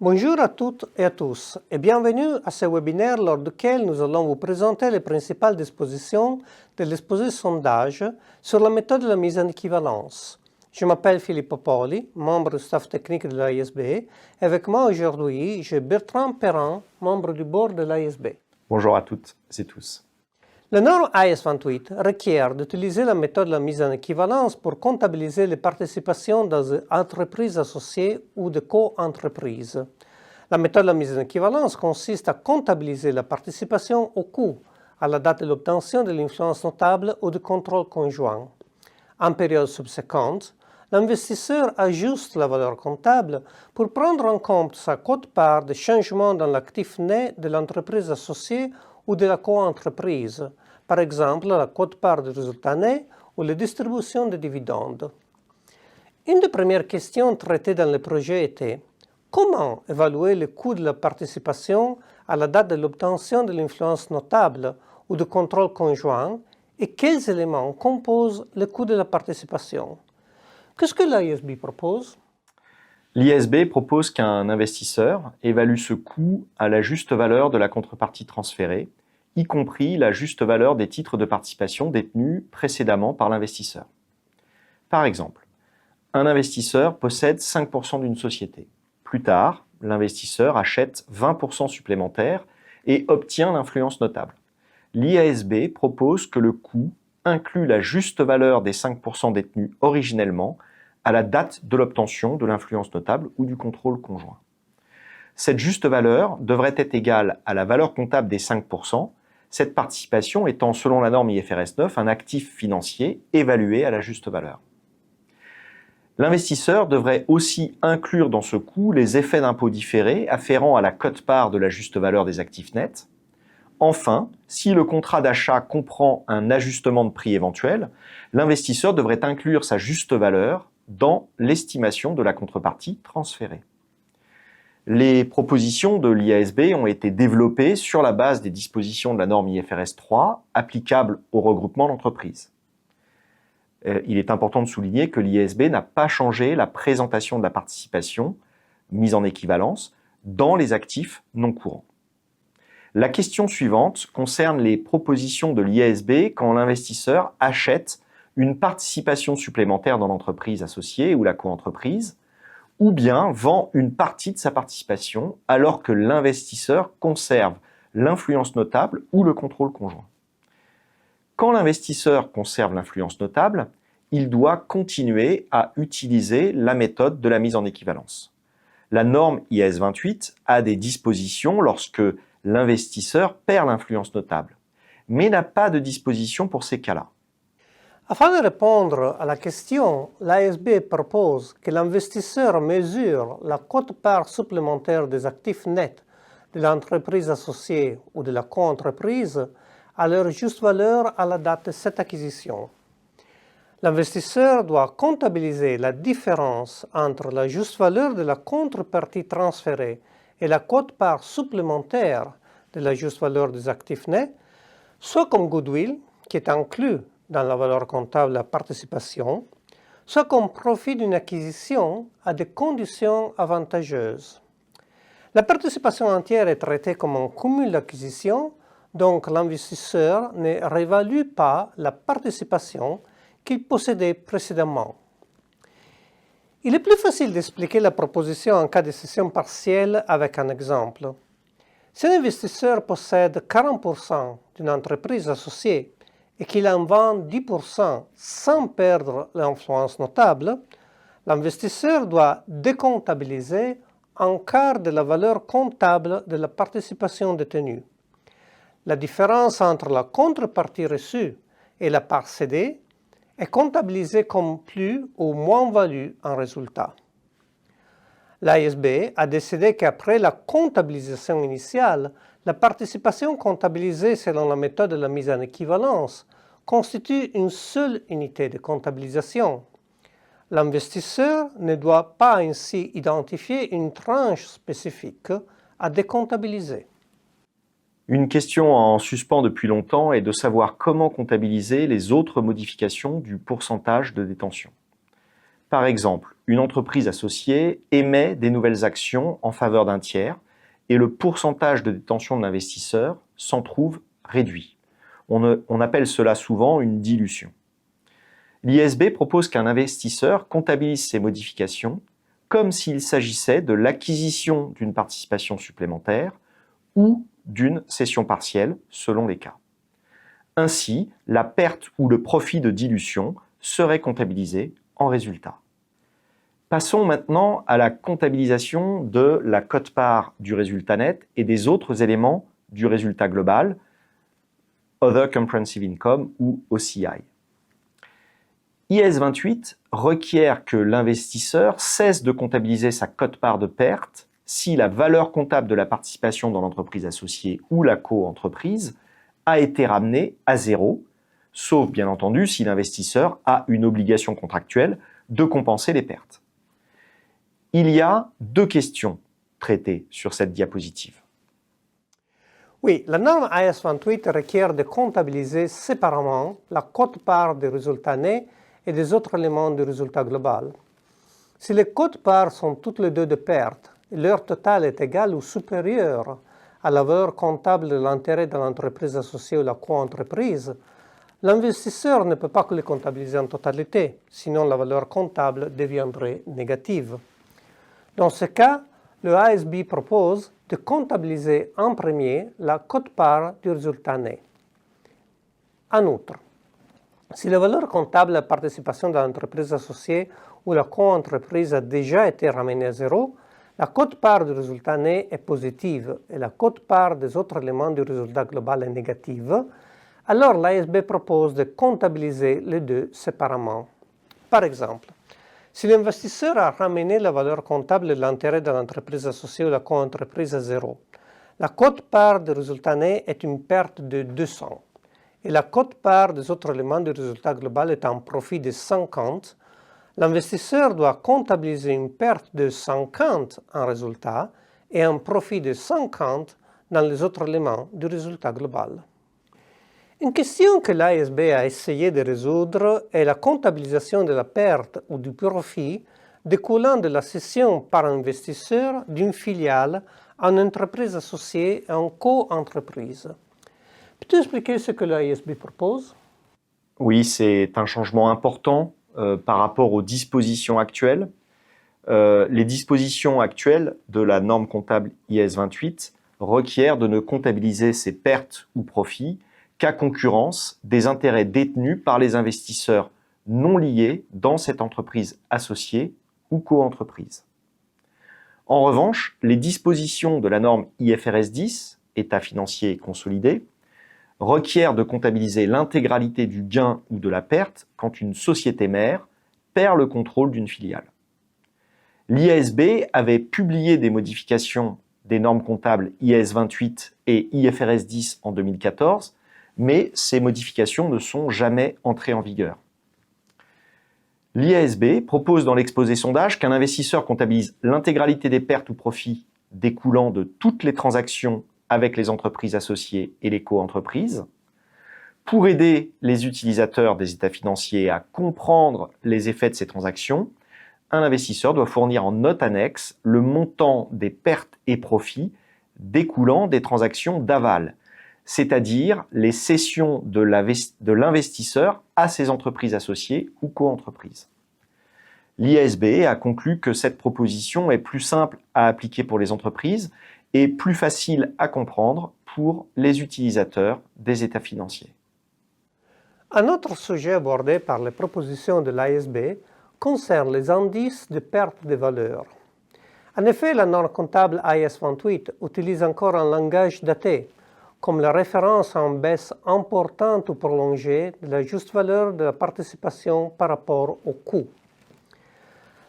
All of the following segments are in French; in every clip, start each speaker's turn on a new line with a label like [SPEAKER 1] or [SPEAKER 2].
[SPEAKER 1] Bonjour à toutes et à tous et bienvenue à ce webinaire lors duquel nous allons vous présenter les principales dispositions de l'exposé sondage sur la méthode de la mise en équivalence. Je m'appelle Philippe Popoli, membre du staff technique de l'AISB, et avec moi aujourd'hui, j'ai Bertrand Perrin, membre du board de l'AISB.
[SPEAKER 2] Bonjour à toutes et tous.
[SPEAKER 1] La norme AS28 requiert d'utiliser la méthode de la mise en équivalence pour comptabiliser les participations dans des entreprises associées ou de co-entreprises. La méthode de la mise en équivalence consiste à comptabiliser la participation au coût à la date de l'obtention de l'influence notable ou du contrôle conjoint. En période subséquente, l'investisseur ajuste la valeur comptable pour prendre en compte sa quote-part des changements dans l'actif net de l'entreprise associée ou de la co-entreprise, par exemple la quote-part du résultat net ou la distribution des dividendes. Une des premières questions traitées dans le projet était comment évaluer le coût de la participation à la date de l'obtention de l'influence notable ou du contrôle conjoint et quels éléments composent le coût de la participation. Qu'est-ce que l'AISB propose?
[SPEAKER 2] L'ISB propose qu'un investisseur évalue ce coût à la juste valeur de la contrepartie transférée, y compris la juste valeur des titres de participation détenus précédemment par l'investisseur. Par exemple, un investisseur possède 5% d'une société. Plus tard, l'investisseur achète 20% supplémentaires et obtient l'influence notable. L'IASB propose que le coût inclut la juste valeur des 5% détenus originellement à la date de l'obtention de l'influence notable ou du contrôle conjoint. Cette juste valeur devrait être égale à la valeur comptable des 5%, cette participation étant selon la norme IFRS 9 un actif financier évalué à la juste valeur. L'investisseur devrait aussi inclure dans ce coût les effets d'impôt différés afférents à la quote-part de la juste valeur des actifs nets. Enfin, si le contrat d'achat comprend un ajustement de prix éventuel, l'investisseur devrait inclure sa juste valeur dans l'estimation de la contrepartie transférée. Les propositions de l'IASB ont été développées sur la base des dispositions de la norme IFRS 3 applicables au regroupement d'entreprises. Il est important de souligner que l'IASB n'a pas changé la présentation de la participation mise en équivalence dans les actifs non courants. La question suivante concerne les propositions de l'IASB quand l'investisseur achète une participation supplémentaire dans l'entreprise associée ou la coentreprise, ou bien vend une partie de sa participation alors que l'investisseur conserve l'influence notable ou le contrôle conjoint. Quand l'investisseur conserve l'influence notable, il doit continuer à utiliser la méthode de la mise en équivalence. La norme IAS 28 a des dispositions lorsque l'investisseur perd l'influence notable, mais n'a pas de disposition pour ces cas-là.
[SPEAKER 1] Afin de répondre à la question, l'AISB propose que l'investisseur mesure la quote-part supplémentaire des actifs nets de l'entreprise associée ou de la co-entreprise à leur juste valeur à la date de cette acquisition. L'investisseur doit comptabiliser la différence entre la juste valeur de la contrepartie transférée et la quote-part supplémentaire de la juste valeur des actifs nets, soit comme goodwill, qui est inclus dans la valeur comptable de la participation, soit comme profit d'une acquisition à des conditions avantageuses. La participation entière est traitée comme un cumul d'acquisitions, donc l'investisseur ne réévalue pas la participation qu'il possédait précédemment. Il est plus facile d'expliquer la proposition en cas de cession partielle avec un exemple. Si un investisseur possède 40% d'une entreprise associée et qu'il en vend 10% sans perdre l'influence notable, l'investisseur doit décomptabiliser un quart de la valeur comptable de la participation détenue. La différence entre la contrepartie reçue et la part cédée est comptabilisée comme plus ou moins-value en résultat. L'AISB a décidé qu'après la comptabilisation initiale, la participation comptabilisée selon la méthode de la mise en équivalence constitue une seule unité de comptabilisation. L'investisseur ne doit pas ainsi identifier une tranche spécifique à décomptabiliser.
[SPEAKER 2] Une question en suspens depuis longtemps est de savoir comment comptabiliser les autres modifications du pourcentage de détention. Par exemple, une entreprise associée émet des nouvelles actions en faveur d'un tiers et le pourcentage de détention de l'investisseur s'en trouve réduit. On appelle cela souvent une dilution. L'ISB propose qu'un investisseur comptabilise ces modifications comme s'il s'agissait de l'acquisition d'une participation supplémentaire ou d'une cession partielle, selon les cas. Ainsi, la perte ou le profit de dilution serait comptabilisé en résultat. Passons maintenant à la comptabilisation de la quote-part du résultat net et des autres éléments du résultat global, Other Comprehensive Income ou OCI. IS 28 requiert que l'investisseur cesse de comptabiliser sa quote-part de perte si la valeur comptable de la participation dans l'entreprise associée ou la co-entreprise a été ramenée à zéro, sauf bien entendu si l'investisseur a une obligation contractuelle de compenser les pertes. Il y a deux questions traitées sur cette diapositive.
[SPEAKER 1] Oui, la norme IS 28 requiert de comptabiliser séparément la quote-part des résultats nets et des autres éléments du résultat global. Si les quotes-parts sont toutes les deux de perte et leur total est égal ou supérieur à la valeur comptable de l'intérêt de l'entreprise associée ou la co-entreprise, l'investisseur ne peut pas les comptabiliser en totalité, sinon la valeur comptable deviendrait négative. Dans ce cas, le ASB propose de comptabiliser en premier la quote-part du résultat net. En outre, si la valeur comptable de la participation de l'entreprise associée ou la co-entreprise a déjà été ramenée à zéro, la quote-part du résultat net est positive et la quote-part des autres éléments du résultat global est négative, alors l'ASB propose de comptabiliser les deux séparément. Par exemple, si l'investisseur a ramené la valeur comptable de l'intérêt de l'entreprise associée ou la co-entreprise à zéro, la quote-part du résultat net est une perte de 200 et la quote-part des autres éléments du résultat global est un profit de 50, l'investisseur doit comptabiliser une perte de 50 en résultat et un profit de 50 dans les autres éléments du résultat global. Une question que l'ASB a essayé de résoudre est la comptabilisation de la perte ou du profit découlant de la cession par un investisseur d'une filiale à une entreprise associée et en co-entreprise. Peux-tu expliquer ce que l'ASB propose?
[SPEAKER 2] Oui, c'est un changement important par rapport aux dispositions actuelles. Les dispositions actuelles de la norme comptable IS 28 requièrent de ne comptabiliser ces pertes ou profits qu'à concurrence des intérêts détenus par les investisseurs non liés dans cette entreprise associée ou co-entreprise. En revanche, les dispositions de la norme IFRS 10, État financier consolidé, requièrent de comptabiliser l'intégralité du gain ou de la perte quand une société mère perd le contrôle d'une filiale. L'IASB avait publié des modifications des normes comptables IS 28 et IFRS 10 en 2014, mais ces modifications ne sont jamais entrées en vigueur. L'IASB propose dans l'exposé sondage qu'un investisseur comptabilise l'intégralité des pertes ou profits découlant de toutes les transactions avec les entreprises associées et les co-entreprises. Pour aider les utilisateurs des états financiers à comprendre les effets de ces transactions, un investisseur doit fournir en note annexe le montant des pertes et profits découlant des transactions d'aval, c'est-à-dire les cessions de l'investisseur à ses entreprises associées ou co-entreprises. L'IASB a conclu que cette proposition est plus simple à appliquer pour les entreprises et plus facile à comprendre pour les utilisateurs des états financiers.
[SPEAKER 1] Un autre sujet abordé par les propositions de l'ASB concerne les indices de perte de valeur. En effet, la norme comptable IS 28 utilise encore un langage daté, comme la référence à une baisse importante ou prolongée de la juste valeur de la participation par rapport au coût.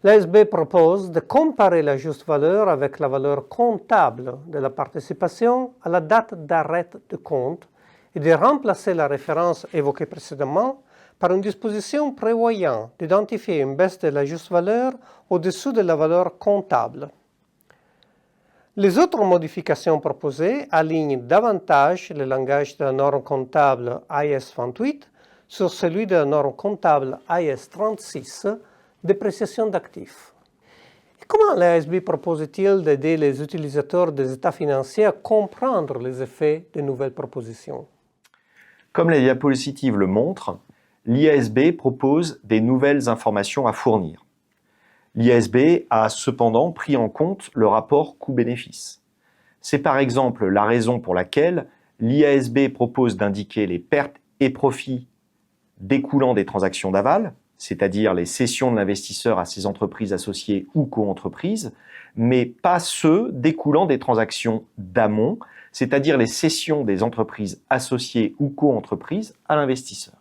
[SPEAKER 1] L'ASB propose de comparer la juste valeur avec la valeur comptable de la participation à la date d'arrêt de compte et de remplacer la référence évoquée précédemment par une disposition prévoyant d'identifier une baisse de la juste valeur au-dessous de la valeur comptable. Les autres modifications proposées alignent davantage le langage de la norme comptable IS 28 sur celui de la norme comptable IS 36 dépréciation d'actifs. Et comment l'ASB propose-t-il d'aider les utilisateurs des états financiers à comprendre les effets des nouvelles propositions?
[SPEAKER 2] Comme la diapositive le montre, l'IASB propose des nouvelles informations à fournir. L'IASB a cependant pris en compte le rapport coût-bénéfice. C'est par exemple la raison pour laquelle l'IASB propose d'indiquer les pertes et profits découlant des transactions d'aval, c'est-à-dire les cessions de l'investisseur à ses entreprises associées ou co-entreprises, mais pas ceux découlant des transactions d'amont, c'est-à-dire les cessions des entreprises associées ou co-entreprises à l'investisseur.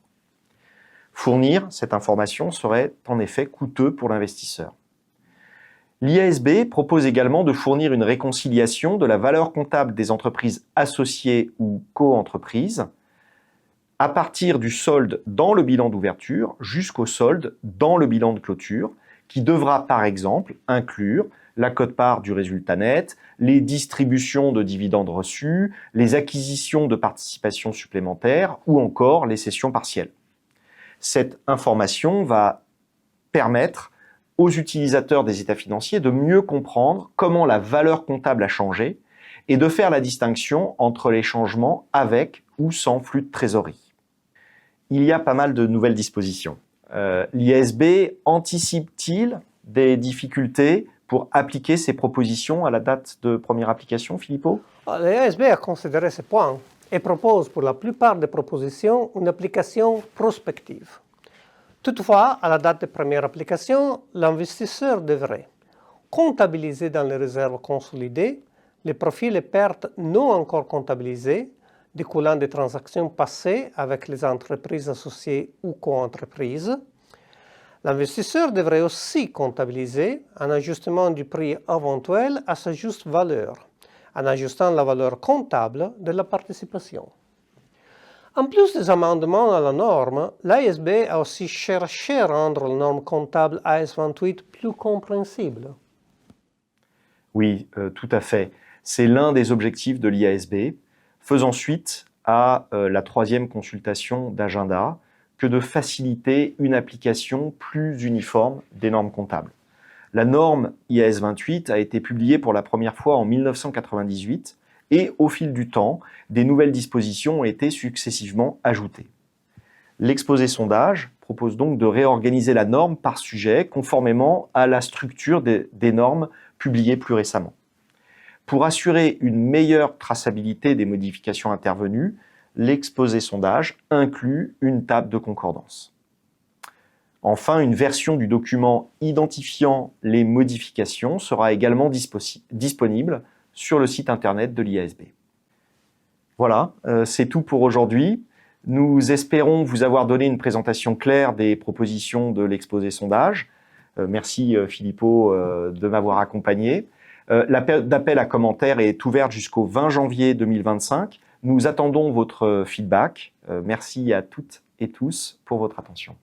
[SPEAKER 2] Fournir cette information serait en effet coûteux pour l'investisseur. L'IASB propose également de fournir une réconciliation de la valeur comptable des entreprises associées ou co-entreprises à partir du solde dans le bilan d'ouverture jusqu'au solde dans le bilan de clôture, qui devra par exemple inclure la quote-part du résultat net, les distributions de dividendes reçus, les acquisitions de participations supplémentaires ou encore les cessions partielles. Cette information va permettre aux utilisateurs des états financiers de mieux comprendre comment la valeur comptable a changé et de faire la distinction entre les changements avec ou sans flux de trésorerie. Il y a pas mal de nouvelles dispositions. L'IASB anticipe-t-il des difficultés pour appliquer ces propositions à la date de première application, Filippo?
[SPEAKER 1] L'IASB a considéré ce point et propose pour la plupart des propositions une application prospective. Toutefois, à la date de première application, l'investisseur devrait comptabiliser dans les réserves consolidées les profits et les pertes non encore comptabilisés découlant des transactions passées avec les entreprises associées ou co-entreprises. L'investisseur devrait aussi comptabiliser un ajustement du prix éventuel à sa juste valeur, en ajustant la valeur comptable de la participation. En plus des amendements à la norme, l'ASB a aussi cherché à rendre la norme comptable AS28 plus compréhensible.
[SPEAKER 2] Oui, tout à fait. C'est l'un des objectifs de l'IASB, faisant suite à la troisième consultation d'agenda, que de faciliter une application plus uniforme des normes comptables. La norme IAS 28 a été publiée pour la première fois en 1998 et au fil du temps, des nouvelles dispositions ont été successivement ajoutées. L'exposé sondage propose donc de réorganiser la norme par sujet conformément à la structure des normes publiées plus récemment. Pour assurer une meilleure traçabilité des modifications intervenues, l'exposé sondage inclut une table de concordance. Enfin, une version du document identifiant les modifications sera également disponible sur le site internet de l'IASB. Voilà, c'est tout pour aujourd'hui. Nous espérons vous avoir donné une présentation claire des propositions de l'exposé sondage. Merci Filippo de m'avoir accompagné. L'appel d'appel à commentaires est ouverte jusqu'au 20 janvier 2025. Nous attendons votre feedback. Merci à toutes et tous pour votre attention.